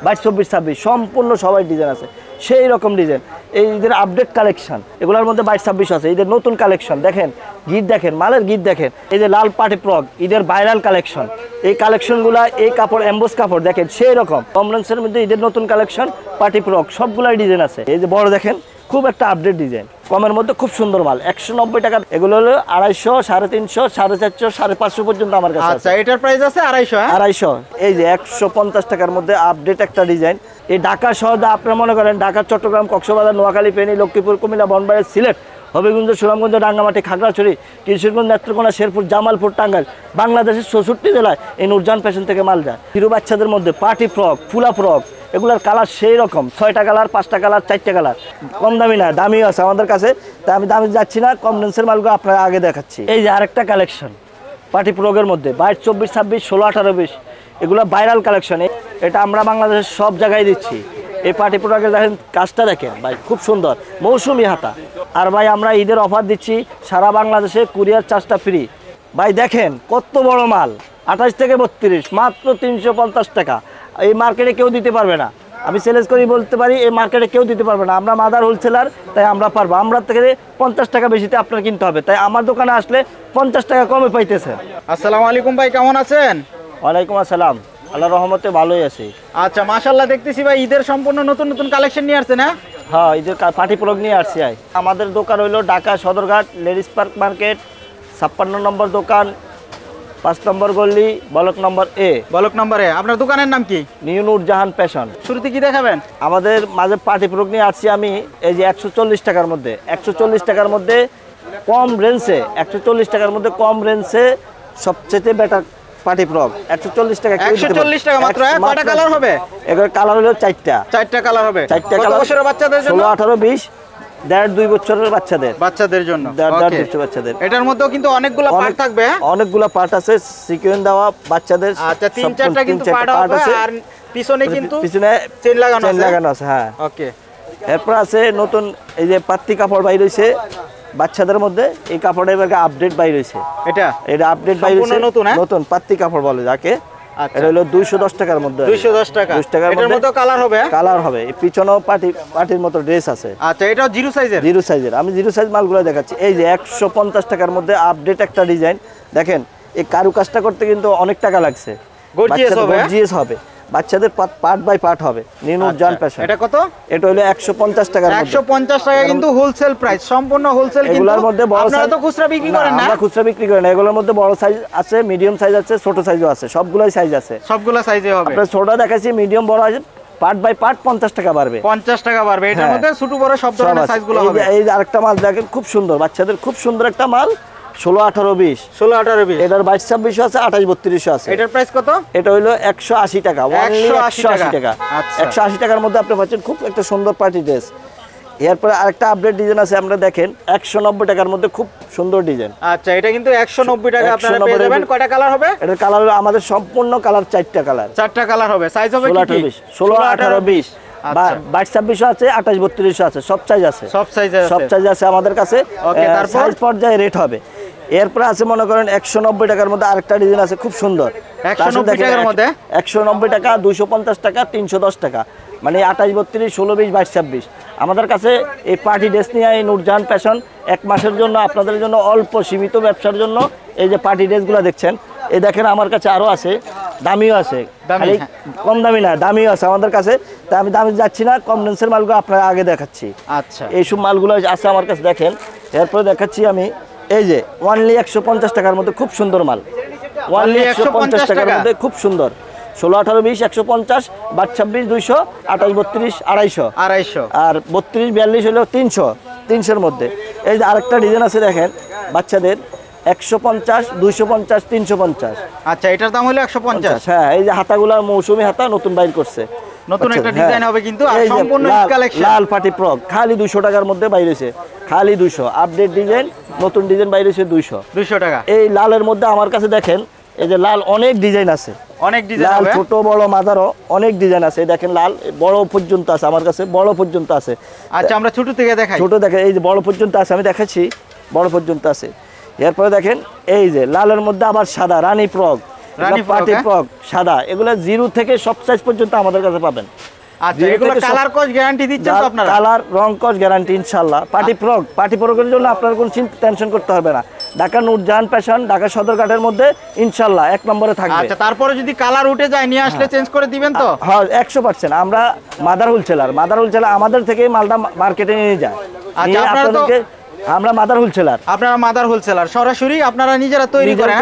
22, 24, 26 সম্পূর্ণ সবাই ডিজাইন আছে সেই রকম ডিজাইন। এই ঈদের আপডেট কালেকশন, এগুলোর মধ্যে 22, 26 আছে। ঈদের নতুন কালেকশন দেখেন, গীত দেখেন, মালের গীত দেখেন। এই যে লাল পার্টি ফ্রক ঈদের ভাইরাল কালেকশন, এই কালেকশনগুলো, এই কাপড় এমবোস কাপড় দেখেন সেই রকম। কম রেঞ্জের মধ্যে ঈদের নতুন কালেকশন পার্টি ফ্রক সবগুলাই ডিজাইন আছে। এই যে বড় দেখেন, খুব একটা আপডেট ডিজাইন, কমের মধ্যে খুব সুন্দর মাল। 190 টাকা, এগুলো হলো 250, 350, 450, 550 পর্যন্ত আমার কাছে আছে। আচ্ছা, এটার প্রাইস আছে 250। 250। এই যে 150 টাকার মধ্যে আপডেট একটা ডিজাইন। এই ঢাকা শহর আপনারা মনে করেন ঢাকা, চট্টগ্রাম, কক্সবাজার, নোয়াখালী, ফেনী, লক্ষ্মীপুর, কুমিল্লা, বনবাড়ি, সিলেট, হবিগঞ্জ, সুনামগঞ্জ, রাঙ্গামাটি, খাগড়াছড়ি, কিশোরগঞ্জ, নেত্রকোনা, শেরপুর, জামালপুর, টাঙ্গাইল, বাংলাদেশের 64 জেলায় এই নূরজাহান ফ্যাশন থেকে মাল যায়। হিরো বাচ্চাদের মধ্যে পার্টি ফ্রক, ফুলা ফ্রক, এগুলার কালার সেই রকম, 6টা কালার, 5টা কালার, 4টা কালার। কম দামি না, দামিও আছে আমাদের কাছে। তাই আমি দামি যাচ্ছি না, কম রেঞ্জের মালগুলো আপনারা আগে দেখাচ্ছি। এই যে আরেকটা কালেকশন পার্টি ফ্রকের মধ্যে 22, 24, 26, 16, 18, 20, এগুলো ভাইরাল কালেকশন। এটা আমরা বাংলাদেশের সব জায়গায় দিচ্ছি। এই পার্টি প্রোডাক্টের দেখেন কাজটা দেখেন ভাই, খুব সুন্দর মৌসুমি হাতা। আর ভাই আমরা ঈদের অফার দিচ্ছি, সারা বাংলাদেশে কুরিয়ার চার্জটা ফ্রি। ভাই দেখেন কত বড় মাল, 28 থেকে 32, মাত্র 350 টাকা। এই মার্কেটে কেউ দিতে পারবে না, আমি চ্যালেঞ্জ করি বলতে পারি, এই মার্কেটে কেউ দিতে পারবে না। আমরা মাদার হোলসেলার, তাই আমরা পারবো। আমরা থেকে 50 টাকা বেশিতে আপনার কিনতে হবে, তাই আমার দোকানে আসলে 50 টাকা কমে পাইতেছেন। আসসালামু আলাইকুম ভাই, কেমন আছেন? ওয়ালাইকুম আসসালাম, আল্লাহর রহমতে ভালোই আছি। আচ্ছা, মাশাআল্লাহ, দেখতেছি ভাই ঈদের সম্পূর্ণ নতুন নতুন কালেকশন নিয়ে আসছেন। হ্যাঁ, ঈদের পার্টি ফ্রক নিয়ে আসছি। আমাদের দোকান হইলো Dhaka Sadarghat, ladies park market, 56 নম্বর দোকান, 5 নম্বর গলি, ব্লক নম্বর এ। ব্লক নম্বর এ। আপনার দোকানের নাম কি? New Nurjahan fashion. শুরুতে কি দেখাবেন? আমাদের মাঝে পার্টি ফ্রক নিয়ে আসছি আমি। এই যে 140 টাকার মধ্যে, 140 টাকার মধ্যে কম রেঞ্জে, 140 টাকার মধ্যে কম রেঞ্জে সবচেয়ে বেটার পার্টি ফ্রক। 140 টাকা। 140 টাকা মাত্র। কয়টা কালার হবে? এগুলোর কালার হলো 4টা। 4টা কালার হবে। 4টা কত কালার। বছরের বাচ্চাদের জন্য? 16, 18, 20, 1.5-2 বছরের বাচ্চাদের জন্য। 1.5 বাচ্চাদের। এটার মধ্যেও কিন্তু অনেকগুলো পার্ট থাকবে। অনেকগুলো পার্ট আছে, সিকোয়েন্স দেওয়া বাচ্চাদের। আচ্ছা, 3-4টা কিন্তু পার্ট আছে। আর পিছনে কিন্তু পিছনে চেন লাগানো আছে। হ্যাঁ, ওকে। এরপর আছে নতুন এই যে পাত্তি কাপড় বাইর হইছে বাচ্চাদের মধ্যে। এই কাপড়টা এবার আপডেট বাইর হইছে। এটা আপডেট বাইর হইছে, নতুন পাত্তি কাপড় বলে যাকে। এটা হলো 210 টাকার মধ্যে। 210 টাকা। এটার মধ্যে কালার হবে। কালার হবে। পিছনেও পার্টির মতো ড্রেস আছে। আচ্ছা, এটাও জিরো সাইজের। জিরো সাইজের। আমি জিরো সাইজ মালগুলো দেখাচ্ছি। এই যে 150 টাকার মধ্যে আপডেট একটা ডিজাইন দেখেন। এই কারুকাজটা করতে কিন্তু অনেক টাকা লাগছে। গর্জিয়াস হবে। বাচ্চাদের পার্ট বাই পার্ট হবে। New Nurjahan fashion. এটা কত? এটা হলো 150 টাকার মধ্যে। 150 টাকা কিন্তু হোলসেল প্রাইস, সম্পূর্ণ হোলসেল। কিন্তু এগুলোর মধ্যে বড় সাইজ। আপনারা তো খুচরা বিক্রি করেন না? আমরা খুচরা বিক্রি করি না। এগুলোর মধ্যে বড় সাইজ আছে, মিডিয়াম সাইজ আছে, ছোট সাইজও আছে। সবগুলাই সাইজ আছে। সবগুলা সাইজে হবে। আপনারা ছোট দেখাচ্ছি, মিডিয়াম, বড় আছে। পার্ট বাই পার্ট 50 টাকা বাড়বে। 50 টাকা বাড়বে। এটার মধ্যে ছোট বড় সব ধরনের সাইজগুলো হবে। এই যে আরেকটা মাল দেখেন, খুব সুন্দর, বাচ্চাদের খুব সুন্দর একটা মাল। 16, 18, 20। 16, 18, 20। এটার 22, 26 আছে, 28, 32 আছে। এটার প্রাইস কত? এটা হইলো 180 টাকা। 180 টাকা। 180 টাকার মধ্যে আপনি পাচ্ছেন খুব একটা সুন্দর পার্টি ড্রেস। এরপরে আরেকটা আপডেট ডিজাইন আছে, আমরা দেখেন 190 টাকার মধ্যে খুব সুন্দর ডিজাইন। আচ্ছা, এটা কিন্তু 190 টাকা আপনারা পেয়ে যাবেন। কয়টা কালার হবে? এটার কালার হলো আমাদের সম্পূর্ণ কালার 4টা কালার। 4টা কালার হবে। সাইজ হবে কি কি? 16, 18, 20, 22, 26 আছে, 28, 32 আছে। সব সাইজ আছে। সব সাইজ আছে আমাদের কাছে। ওকে, তারপর সাইজ পর্যায়ে রেট হবে। এরপর আছে মনে করেন 190 টাকার মধ্যে আরেকটা ডিজাইন আছে, খুব সুন্দর। 190 টাকার মধ্যে 190 টাকা, 250 টাকা, 310 টাকা, মানে 28, 32, 16, 20, 22, 26। আমাদের কাছে এই পার্টি ড্রেস নিয়ে এই নূরজাহান ফ্যাশন 1 মাসের জন্য আপনাদের জন্য অল্প সীমিত ব্যবসার জন্য এই যে পার্টি ড্রেসগুলো দেখছেন, এই দেখেন আমার কাছে আরও আছে, দামিও আছে। কম দামি না, দামিও আছে আমাদের কাছে। তাই আমি দামি যাচ্ছি না, কম রেঞ্জের মালগুলো আপনারা আগে দেখাচ্ছি। আচ্ছা, এইসব মালগুলো আছে আমার কাছে দেখেন। এরপরে দেখাচ্ছি আমি এই যে অনলি 150 টাকার মধ্যে খুব সুন্দর মাল। অনলি 150 টাকার মধ্যে খুব সুন্দর। 16, 18, 20, 150, 22, 200, 28, 32, 250, আর 32, 42 হলো 300 মধ্যে। এই যে আরেকটা ডিজাইন আছে দেখেন বাচ্চাদের, 150, 250, 350। আচ্ছা, এটার দাম হলো 150। হ্যাঁ, এই যে হাতাগুলা মৌসুমি হাতা নতুন বাইর করছে, নতুন একটা ডিজাইন হবে কিন্তু। আর সম্পূর্ণ কালেকশন লাল পার্টি ফ্রক খালি 200 টাকার মধ্যে বাইর হইছে, খালি 200। আপডেট ডিজাইন, নতুন ডিজাইন বাইর হইছে 200 টাকা। এই লালের মধ্যে আমার কাছে দেখেন, এই যে লাল অনেক ডিজাইন আছে, অনেক ডিজাইন লাল ছোট বড় মাদারও অনেক ডিজাইন আছে। দেখেন লাল বড় পর্যন্ত আছে আমার কাছে, বড় পর্যন্ত আছে। আচ্ছা, আমরা ছোট থেকে দেখাই। ছোট দেখেন, এই যে বড় পর্যন্ত আছে, আমি দেখাচ্ছি, বড় পর্যন্ত আছে। এরপরে দেখেন এই যে লালের মধ্যে আবার সাদা রানী ফ্রক, রানী পার্টি ফ্রক, ফ্রক সাদা, এগুলো 0 থেকে সব সাইজ পর্যন্ত আমাদের কাছে পাবেন। আচ্ছা, এগুলো কালার কোজ গ্যারান্টি দিচ্ছেন তো আপনারা? কালার রং কস গ্যারান্টি ইনশাআল্লাহ। পার্টি ফ্রকের জন্য আপনার কোনো টেনশন করতে হবে না। ঢাকা নূরজাহান ফ্যাশন, ঢাকা সদরঘাটের মধ্যে ইনশাআল্লাহ 1 নম্বরে থাকবে। আচ্ছা, তারপরে যদি কালার উঠে যায় নিয়ে আসলে চেঞ্জ করে দিবেন তো? হ্যাঁ 100%। আমরা মাদার হোলসেলার আমাদের থেকে মালটা মার্কেটে নিয়ে যায়। আচ্ছা, আমরা মাদার হোলসেলার, আপনারা মাদার হোলসেলার, সরাসরি আপনারা নিজেরা তৈরি করেন?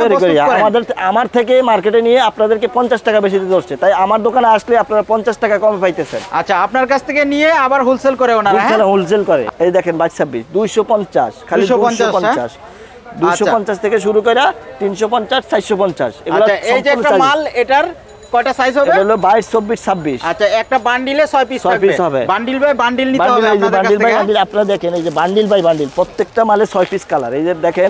আমার থেকে মার্কেটে নিয়ে আপনাদেরকে 50 টাকা বেশি দিতে হচ্ছে, তাই আমার দোকানে আসলে আপনারা 50 টাকা কমে পাইতেছেন। আচ্ছা, আপনার কাছ থেকে নিয়ে আবার হোলসেল করে ওনারা? হোলসেল করে। এই দেখেন 22-26 250, খালি 250 250 থেকে শুরু করে 350 450 এগুলো। আচ্ছা, এই যে একটা মাল, এটার কয়টা সাইজ হবে? এটা হলো 22 24 26। আচ্ছা, একটা বান্ডিলে 6 পিস থাকবে। হবে। বান্ডিল বাই বান্ডিল নিতে হবে আপনাদের কাছ থেকে। বান্ডিল আপনারা দেখেন, এই যে বান্ডিল বাই বান্ডিল, প্রত্যেকটা মালে 6 পিস কালার। এই যে দেখেন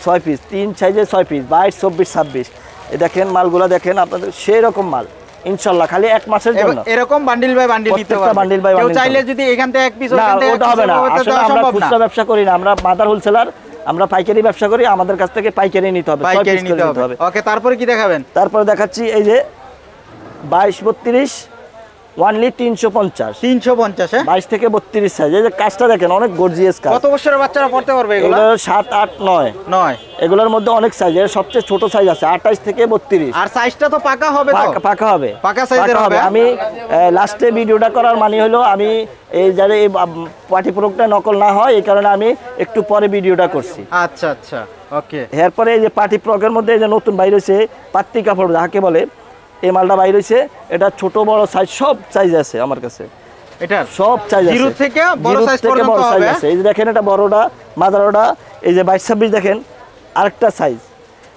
6 পিস, 3 সাইজে 6 পিস, 22 24 26। এই দেখেন মালগুলো দেখেন, আপনাদের সেই রকম মাল ইনশাআল্লাহ খালি 1 মাসের জন্য। এরকম বান্ডিল বাই বান্ডিল নিতে হবে। বান্ডিল বাই বান্ডিল কেউ চাইলে যদি এখান থেকে এক পিস ওখান থেকে ওটা হবে না। আসলে আমরা খুচরা ব্যবসা করি না, আমরা মাদার হোলসেলার, আমরা পাইকারি ব্যবসা করি। আমাদের কাছ থেকে পাইকারি নিতে হবে, 6 পিস করে নিতে হবে। ওকে, তারপরে কি দেখাবেন? তারপরে দেখাচ্ছি এই যে 22 32 ওয়ানলি 350। 350 হ্যাঁ? 22 থেকে 32 সাইজ। এই যে কাজটা দেখেন, অনেক গর্জিয়াস কাজ। কত বছরের বাচ্চারা পড়তে পারবে এগুলো? 7 8 9 9। এগুলোর মধ্যে অনেক সাইজ, এর সবচেয়ে ছোট সাইজ আছে 28 থেকে 32। আর সাইজটা তো পাকা হবে তো? পাকা হবে, পাকা সাইজের হবে। আমি লাস্টে ভিডিওটা করার মানে হলো, আমি এই যারা এই পার্টি প্রোডাক্টটা নকল না হয় এই কারণে আমি একটু পরে ভিডিওটা করছি। আচ্ছা আচ্ছা, ওকে। এরপরে এই যে পার্টি প্রোডাক্টের মধ্যে এই যে নতুন বাইর হয়েছে পাত্তি কাপড় যাকে বলে, এই মালটা বাইর হয়েছে। এটা ছোট বড় সাইজ সব সাইজ আছে আমার কাছে। এটা সব সাইজ আছে, 0 থেকে বড় সাইজ পর্যন্ত হবে। এই যে দেখেন, এটা বড়টা মাদারটা, এই যে 22 26 দেখেন আরেকটা সাইজ।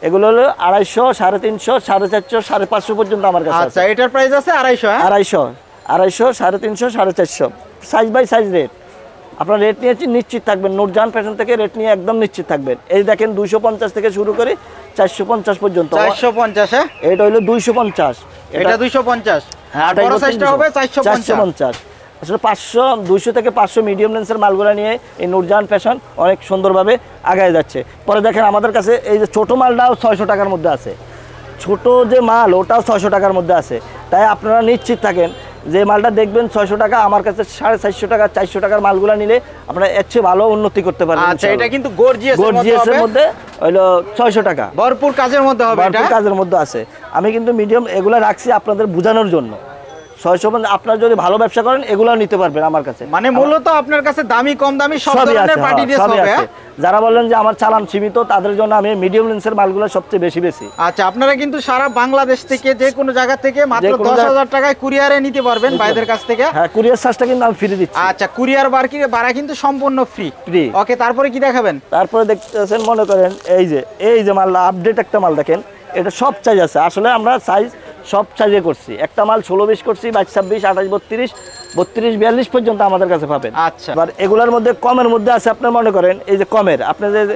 এগুলো হলো 250 350 450 550 পর্যন্ত আমার কাছে আছে। আচ্ছা, এটার প্রাইস আছে 250 হ্যাঁ? 250 350 450 সাইজ বাই সাইজ রেট। আপনার রেট নিয়ে নিশ্চিত থাকবেন, নূরজাহান ফ্যাশন থেকে রেট নিয়ে একদম নিশ্চিত থাকবেন। এই দেখেন 250 থেকে শুরু করে 450 পর্যন্ত। 450 হ্যাঁ? এটা হলো 250, এটা 250। আর বড় সাইজটা হবে 450। আসলে 500 200 থেকে 500 মিডিয়াম লেন্সের মালগুলো নিয়ে এই নূরজাহান ফ্যাশন অনেক সুন্দরভাবে আগায় যাচ্ছে। পরে দেখেন আমাদের কাছে এই যে ছোট মালটাও 600 টাকার মধ্যে আছে। ছোট যে মাল ওটাও 600 টাকার মধ্যে আছে। তাই আপনারা নিশ্চিত থাকেন যে মালটা দেখবেন 600 টাকা, আমার কাছে 450 টাকা 400 টাকার মালগুলো নিলে আপনারা এর চেয়ে ভালো উন্নতি করতে পারবেন। আচ্ছা, এটা কিন্তু গর্জিয়াসের মধ্যে হলো 600 টাকা, ভরপুর কাজের মধ্যে হবে। এটা কাজের মধ্যে আছে। আমি কিন্তু মিডিয়াম এগুলো রাখছি আপনাদের বোঝানোর জন্য। 600 আপনারা যদি ভালো ব্যবসা করেন এগুলো নিতে পারবেন আমার কাছে। মানে মূলত আপনার কাছে দামি কম দামি সব ধরনের পার্টি ড্রেস হবে। যারা বলেন যে আমার চালান সীমিত, তাদের জন্য আমি মিডিয়াম লেন্সের মালগুলো সবচেয়ে বেশি। আচ্ছা, আপনারা কিন্তু সারা বাংলাদেশ থেকে যে কোনো জায়গা থেকে মাত্র 10,000 টাকায় কুরিয়ারে নিতে পারবেন ভাইদের কাছ থেকে। হ্যাঁ, কুরিয়ার চার্জটা কিন্তু আমি ফ্রি দিচ্ছি। আচ্ছা, কুরিয়ার ভাড়া কিন্তু সম্পূর্ণ ফ্রি। ওকে, তারপরে কি দেখাবেন? তারপরে দেখতেছেন, মনে করেন এই যে মাল আপডেট একটা মাল দেখেন, এটা সব সাইজ আছে। আসলে আমরা সাইজ সব সাইজে করছি। একটা মাল 16 20 করছি, 22 26 28 32 32 42 পর্যন্ত আমাদের কাছে পাবেন। আচ্ছা, এবার এগুলোর মধ্যে কমের মধ্যে আছে, আপনার মনে করেন এই যে আপনাদের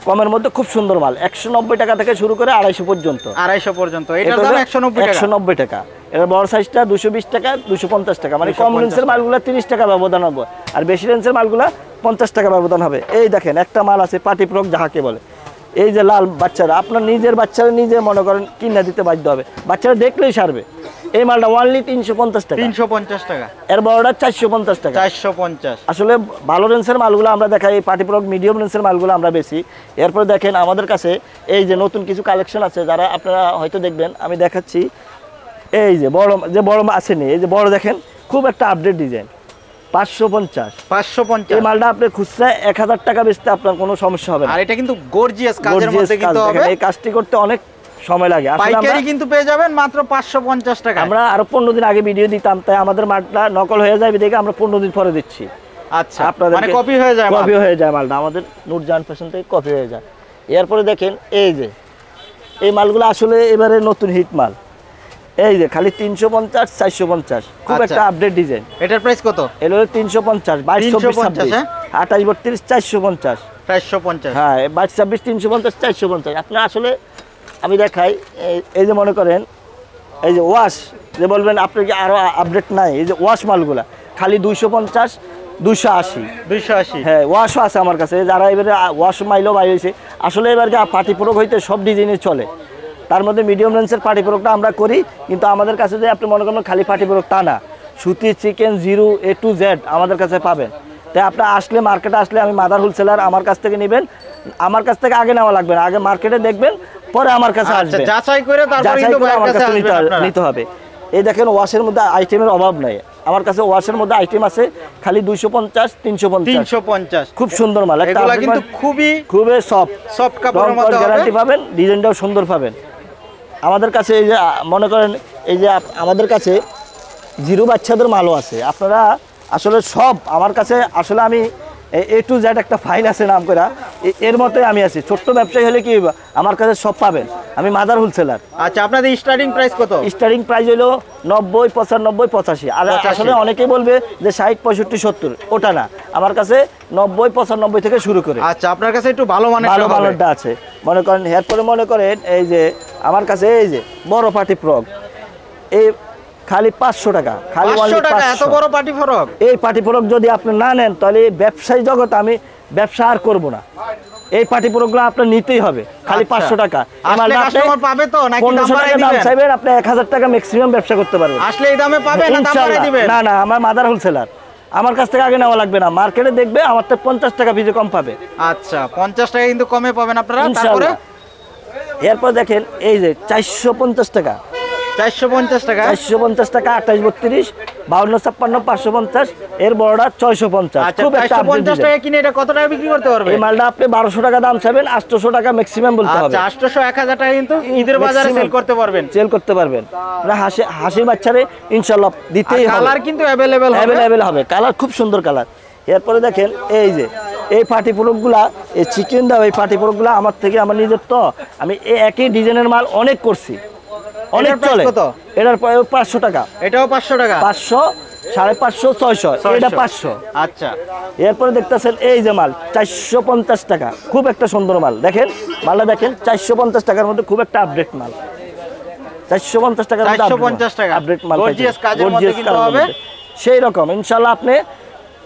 কমের মধ্যে খুব সুন্দর মাল 190 টাকা থেকে শুরু করে 250 পর্যন্ত। 250 পর্যন্ত, এটার দাম 190 টাকা। এর বড় সাইজটা 220 টাকা 250 টাকা। মানে কম লেন্সের মালগুলো 30 টাকা ব্যবধান হবে, আর বেশি লেন্সের মালগুলো 50 টাকা ব্যবধান হবে। এই দেখেন একটা মাল আছে পার্টি ফ্রক যাকে বলে, এই যে লাল, বাচ্চারা আপনার নিজের বাচ্চারা নিজে মনে করেন কিনে দিতে বাধ্য হবে, বাচ্চারা দেখলেই সারবে। এই মালটা ওয়ানলি 350 টাকা। 350 টাকা। এর বড়টা 450 টাকা। 450। আসলে ভালো রেঞ্জের মালগুলো আমরা দেখাই, এই পার্টি ফ্রক মিডিয়াম রেঞ্জের মালগুলো আমরা বেশি। এরপরে দেখেন আমাদের কাছে এই যে নতুন কিছু কালেকশন আছে, যারা আপনারা হয়তো দেখবেন, আমি দেখাচ্ছি। এই যে বড় আসেনি, এই যে বড় দেখেন, খুব একটা আপডেট ডিজাইন 550। এই মালটা আপনি খুচরা 1000 টাকা বেচতে আপনার কোনো সমস্যা হবে না। আর এটা কিন্তু গর্জিয়াস কাজের মধ্যে কিন্তু হবে। এই কাজটি করতে অনেক সময় লাগে। পাইকারি কিন্তু পেয়ে যাবেন মাত্র 550 টাকা। আমরা আরো 15 দিন আগে ভিডিও দিতাম, তাই আমাদের মালটা নকল হয়ে যায় দেখে আমরা 15 দিন পরে দিচ্ছি। আচ্ছা, মানে কপি হয়ে যায় মালটা আমাদের নূরজাহান ফ্যাশন থেকে কপি হয়ে যায়। এরপরে দেখেন এই মালগুলো আসলে এবারে নতুন হিট মাল। এই যে খালি 350 450, খুব একটা আপডেট ডিজাইন। এটার প্রাইস কত? এর হলো 350 22 26 28 32 450। 450 হ্যাঁ, 22 26 350 450। আপনার আসলে আমি দেখাই, এই যে মনে করেন এই যে ওয়াশ, যে বলবেন আপনার কি আরো আপডেট নাই, এই যে ওয়াশ মালগুলা খালি 250 280। হ্যাঁ, ওয়াশও আছে আমার কাছে। যারা এবারে ওয়াশ মাইলও বাইরেছে, আসলে এবার পার্টি প্রোডাক্ট হইতে সব ডিজাইনে চলে। তার মধ্যে মিডিয়াম রেঞ্জের পার্টি প্রোডাক্টটা আমরা করি, কিন্তু আমাদের কাছে যে আপনি মনে করেন খালি পার্টি প্রোডাক্ট তা না, সুতি, chicken, zero A to Z আমাদের কাছে পাবেন। তাই আপনি আসলে, মার্কেটে আসলে, আমি মাদার হোলসেলার, আমার কাছ থেকে নেবেন। আমার কাছ থেকে আগে নেওয়া লাগবে না, আগে মার্কেটে দেখবেন, পরে আমার কাছে আসবেন, যাচাই করে তারপর কিন্তু আমার ভাইয়ের কাছে কাছে আসবেন আপনারা। নিতে হবে। এই দেখেন ওয়াশের মধ্যে আইটেমের অভাব নাই, আমার কাছে ওয়াশের মধ্যে আইটেম আছে খালি 250, 350, 350 খুব সুন্দর মাল। একটা এগুলা কিন্তু খুবই সফট কাপড়ের মধ্যে হবে, গ্যারান্টি পাবেন, ডিজাইনটাও সুন্দর পাবেন। আমাদের কাছে এই যে মনে করেন এই যে আমাদের কাছে জিরো বাচ্চাদের মালও আছে। আপনারা আসলে সব আমার কাছে, আসলে আমি A to Z একটা ফাইল আছে নাম করা, এর মতোই আমি আছি। ছোট্ট ব্যবসায়ী হলে কি আমার কাছে সব পাবেন, আমি মাদার হোলসেলার। আচ্ছা, আপনাদের স্টার্টিং প্রাইস কত? স্টার্টিং প্রাইস হলো 90, 95, 85। আর আসলে অনেকেই বলবে যে 60, 65, 70, ওটা না, আমার কাছে 90, 95 থেকে শুরু করে। আচ্ছা, আপনার কাছে একটু ভালো মানেরটা আছে। মনে করেন এরপরে মনে করেন এই যে আমার কাছে এই যে বড় পার্টি ফ্রক, এই খালি 500 টাকা, খালি 500 টাকা এত বড় পার্টি ফ্রক। এই পার্টি ফ্রক যদি আপনি না নেন, তাহলে এই ব্যবসায়ী জগৎ আমি ব্যবসা আর করবো না। এই পার্টি ফ্রকগুলো আপনার নিতেই হবে, খালি 500 টাকা। আসলে কাস্টমার পাবে তো নাকি দাম বাড়ায় দাম দিবেন? চাইবেন আপনি 1000 টাকা ম্যাক্সিমাম ব্যবসা করতে পারবেন। আসলে এই দামে পাবে না দাম বাড়ায় দিবেন? না না, আমার মাদার হোলসেলার, আমার কাছ থেকে আগে নেওয়া লাগবে না, মার্কেটে দেখবে আমার থেকে 50 টাকা পিছু কম পাবে। আচ্ছা, 50 টাকা কিন্তু কমে পাবেন আপনারা। তারপরে ইনশাআল্লাহ। এরপর দেখেন এই যে 450 টাকা, 450 টাকা, 450 টাকা, 28, 32, 52, 56, 550, এর বড়টা 650। আচ্ছা, খুব একটা 450 টাকা কিনে এটা কত টাকা বিক্রি করতে পারবে? এই মালটা আপনি 1200 টাকা দাম চাইবেন, 800 টাকা ম্যাক্সিমাম বলতে হবে। আচ্ছা, 800, 1000 টাকা কিন্তু ঈদের বাজারে সেল করতে পারবেন। সেল করতে পারবেন। না হাসি বাচ্চারে ইনশাআল্লাহ দিতেই হবে। কালার কিন্তু अवेलेबल হবে, কালার খুব সুন্দর কালার। এরপরে দেখেন এই যে এই পার্টি প্রোডাক্টগুলা, এই চিকেন দাও, এই পার্টি প্রোডাক্টগুলা আমার থেকে, আমার নিজের তো, আমি এই একই ডিজাইনের মাল অনেক করছি, অনেক চলে। এটার 500 টাকা, এটাও 500 টাকা, 500, 550, 600, এটা 500। আচ্ছা, এরপরে দেখতেছেন এই যে মাল 450 টাকা, খুব একটা সুন্দর মাল। দেখেন মালটা দেখেন, 450 টাকার মধ্যে খুব একটা আপডেট মাল। 450 টাকার মধ্যে 450 টাকা আপডেট মাল, গর্জিয়াস কাজের মধ্যে কিন্তু হবে। সেই রকম ইনশাআল্লাহ আপনি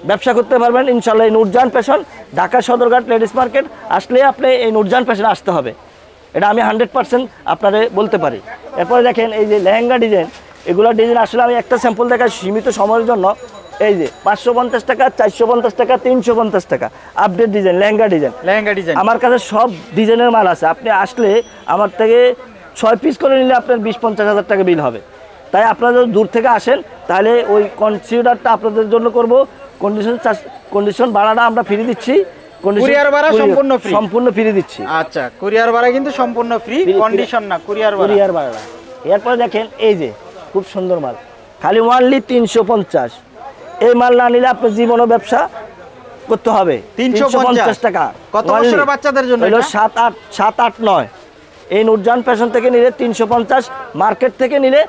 ব্যবসা করতে পারবেন ইনশাআল্লাহ। এই Nurjahan fashion, Dhaka Sadarghat ladies market আসলে আপনি এই নূরজাহান ফ্যাশনে আসতে হবে, এটা আমি 100% আপনারে বলতে পারি। এরপরে দেখেন এই যে লেহেঙ্গা ডিজাইন, এগুলো ডিজাইন আসলে আমি একটা স্যাম্পল দেখাই সীমিত সময়ের জন্য। এই যে 550 টাকা, 450 টাকা, 350 টাকা আপডেট ডিজাইন, লেহেঙ্গা ডিজাইন। আমার কাছে সব ডিজাইনের মাল আছে। আপনি আসলে আমার থেকে 6 পিস করে নিলে আপনার 20-50 হাজার টাকা বিল হবে। তাই আপনারা যদি দূর থেকে আসেন, তাহলে ওই কনসিডারটা আপনাদের জন্য করব। কন্ডিশন ভাড়াটা আমরা ফ্রি দিচ্ছি, কুরিয়ার ভাড়া সম্পূর্ণ ফ্রি দিচ্ছি। আচ্ছা, কুরিয়ার ভাড়া কিন্তু সম্পূর্ণ ফ্রি, কন্ডিশন না, কুরিয়ার ভাড়া। এরপরে দেখেন এই যে খুব সুন্দর মাল, খালি ওয়ানলি 350। এই মাল না নিলে আপনি জীবনও ব্যবসা করতে হবে। 350 টাকা। কত বছরের বাচ্চাদের জন্য? 7, 8, 9। এই নূরজাহান ফ্যাশন থেকে নিলে 350, মার্কেট থেকে নিলে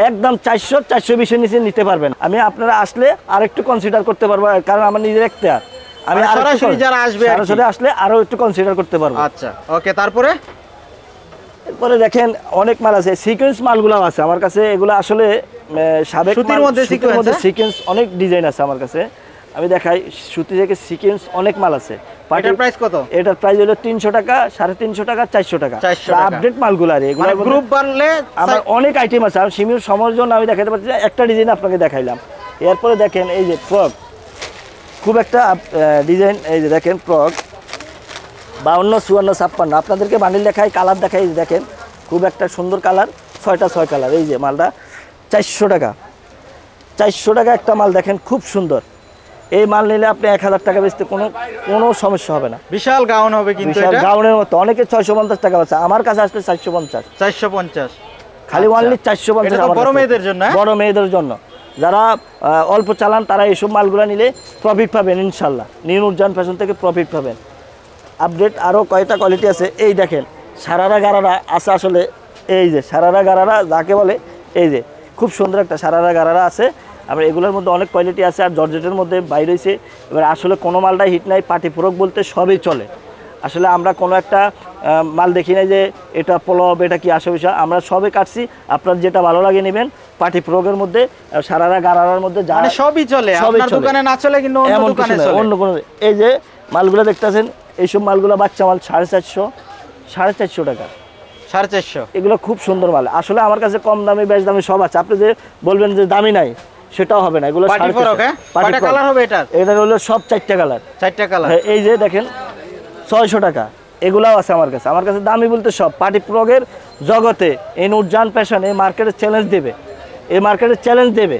একদম 400, 420 এর নিচে নিতে পারবেন। আমি আপনারা আসলে আরেকটু কনসিডার করতে পারবো, কারণ আমার নিজের একটা, আমি সরাসরি যারা আসবে সরাসরি আসলে আরো একটু কনসিডার করতে পারবো। আচ্ছা, ওকে। তারপরে দেখেন অনেক মাল আছে, সিকোয়েন্স মালগুলো আছে আমার কাছে। এগুলো আসলে সাবেক সুতির মধ্যে সিকোয়েন্স অনেক ডিজাইন আছে আমার কাছে। আমি দেখাই, সুতি থেকে সিকোয়েন্স অনেক মাল আছে। এটার প্রাইস কত? এটার প্রাইস হলো 300 টাকা, 350 টাকা, 400 টাকা। আপডেট মালগুলো আর এগুলো গ্রুপ বাড়লে আমার অনেক আইটেম আছে। আমি সীমিত সময়ের জন্য আমি দেখাতে পারছি না, একটা ডিজাইন আপনাকে দেখাইলাম। এরপরে দেখেন এই যে ফ্রক, খুব একটা ডিজাইন। এই যে দেখেন ফ্রক 52, 54, 56। আপনাদেরকে বান্ডিল দেখাই, কালার দেখাই। দেখেন খুব একটা সুন্দর কালার, 6টা 6 কালার। এই যে মালটা 400 টাকা, 400 টাকা একটা মাল। দেখেন খুব সুন্দর। এই মাল নিলে আপনি 1000 টাকা বেচতে কোনো সমস্যা হবে না। বিশাল গাউন হবে কিন্তু এটা, গাউনের মতো। অনেকে 650 টাকা আছে, আমার কাছে আসলে 450। খালি ওয়ানলি 450। বড় মেয়েদের জন্য, বড় মেয়েদের জন্য যারা অল্প চালান, তারা এইসব মালগুলো নিলে প্রফিট পাবেন ইনশাল্লাহ। নূরজাহান ফ্যাশন থেকে প্রফিট পাবেন। আপডেট আরও কয়টা কোয়ালিটি আছে। এই দেখেন সারারা গারারা আছে আসলে। এই যে সারারা গারারা যাকে বলে, এই যে খুব সুন্দর একটা সারারা গারারা আছে। আবার এগুলোর মধ্যে অনেক কোয়ালিটি আছে, আর জর্জেটের মধ্যে বাইরে হয়েছে। এবার আসলে কোনো মালটাই হিট নাই, পার্টি ফ্রক বলতে সবই চলে। আসলে আমরা কোনো একটা মাল দেখি নাই যে এটা পলব, এটা কি আসে বিষয়, আমরা সবই কাটছি। আপনার যেটা ভালো লাগে নেবেন। পার্টি ফ্রকের মধ্যে, সারারা গারারার মধ্যে যা সবই চলে। আপনার দোকানে না চলে কিন্তু অন্য দোকানে চলে। অন্য কোনো এই যে মালগুলো দেখতেছেন, এইসব মালগুলো বাচ্চা মাল 450, 450 টাকা। 450। এগুলো খুব সুন্দর মাল। আসলে আমার কাছে কম দামি বেশ দামি সব আছে, আপনি যে বলবেন যে দামি নাই সেটাও হবে না। এগুলো পার্টি ফ্রক, হ্যাঁ? কয়টা কালার হবে এটার? এটার হলো সব 4টা কালার। 4টা কালার। এই যে দেখেন 600 টাকা, এগুলাও আছে আমার কাছে। আমার কাছে দামি বলতে সব পার্টি ফ্রকের জগতে এই নুরজান ফ্যাশন এই মার্কেটে চ্যালেঞ্জ দেবে, এই মার্কেটে চ্যালেঞ্জ দেবে।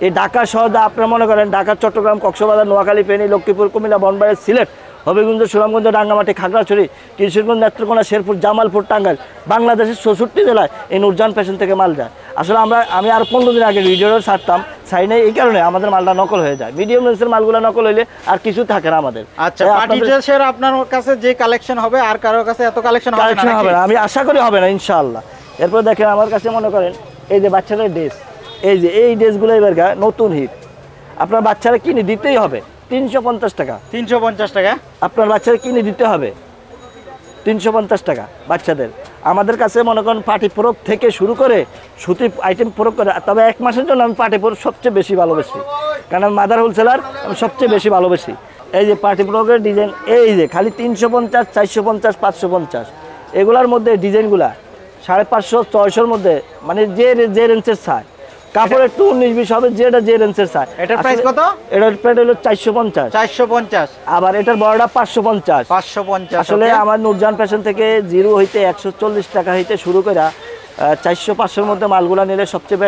এই ঢাকা শহর আপনারা মনে করেন ঢাকা, চট্টগ্রাম, কক্সবাজার, নোয়াখালী, ফেনী, লক্ষ্মীপুর, কুমিল্লা, বনবাড়ি, সিলেট, হবিগঞ্জ, সুনামগঞ্জ, রাঙ্গামাটি, খাগড়াছড়ি, কিশোরগঞ্জ, নেত্রকোনা, শেরপুর, জামালপুর, টাঙ্গাইল, বাংলাদেশের 64 জেলায় এই নুরজান ফ্যাশন থেকে মাল যায়। আসলে আমি আর 15 দিন আগে ভিডিওটা ছাড়তাম, ছাড়ি এই কারণে আমাদের মালটা নকল হয়ে যায়। মিডিয়াম রেঞ্জের মালগুলো নকল হইলে আর কিছু থাকে না আমাদের। আচ্ছা, পার্টি ড্রেসের আপনার কাছে যে কালেকশন হবে আর কারোর কাছে এত কালেকশন হবে না, আমি আশা করি হবে না ইনশাআল্লাহ। এরপর দেখেন আমার কাছে মনে করেন এই যে বাচ্চাদের ড্রেস, এই ড্রেসগুলো এবার নতুন হিট, আপনার বাচ্চারা কিনে দিতেই হবে 350 টাকা। 350 টাকা আপনার বাচ্চারা কিনে দিতে হবে 350 টাকা বাচ্চাদের। আমাদের কাছে মনে করেন পার্টি ফ্রক থেকে শুরু করে সুতি আইটেম ফ্রক করে, তবে 1 মাসের জন্য আমি পার্টি ফ্রক সবচেয়ে বেশি ভালোবাসি, কারণ আমি মাদার হোলসেলার, আমি সবচেয়ে বেশি ভালোবাসি। এই যে পার্টি ফ্রকের ডিজাইন, এই যে খালি 350, 450, 550, এগুলার মধ্যে ডিজাইনগুলা 550, 600-র মধ্যে, মানে যে রেঞ্জের চায়। কাপড় একটু 19-20 হবে, যেটা যে রেঞ্জের চায়। এটার প্রাইস কত? এটার প্রাইস হলো 450। 450। আবার এটার বড়টা 550। 550। আসলে আমার নুরজান ফ্যাশন থেকে 0 হইতে 140 টাকা হইতে শুরু করে 400-500-র মধ্যে মালগুলা নিলে সবচেয়ে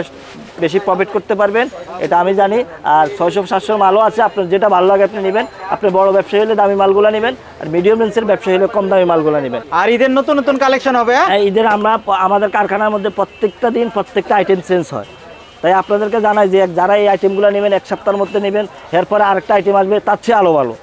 বেশি প্রফিট করতে পারবেন, এটা আমি জানি। আর 600-700-র মালও আছে, আপনার যেটা ভালো লাগে আপনি নেবেন। আপনি বড় ব্যবসায়ী হলে দামি মালগুলা নেবেন, আর মিডিয়াম রেঞ্জের ব্যবসায়ী হলে কম দামি মালগুলা নেবেন। আর ঈদের নতুন নতুন কালেকশন হবে? ঈদের আমাদের কারখানার মধ্যে প্রত্যেকটা দিন প্রত্যেকটা আইটেম চেঞ্জ হয়। তাই আপনাদেরকে জানাই যে যারা এই আইটেমগুলো নেবেন 1 সপ্তাহের মধ্যে নেবেন, এরপরে আরেকটা আইটেম আসবে তার চেয়ে আলো ভালো।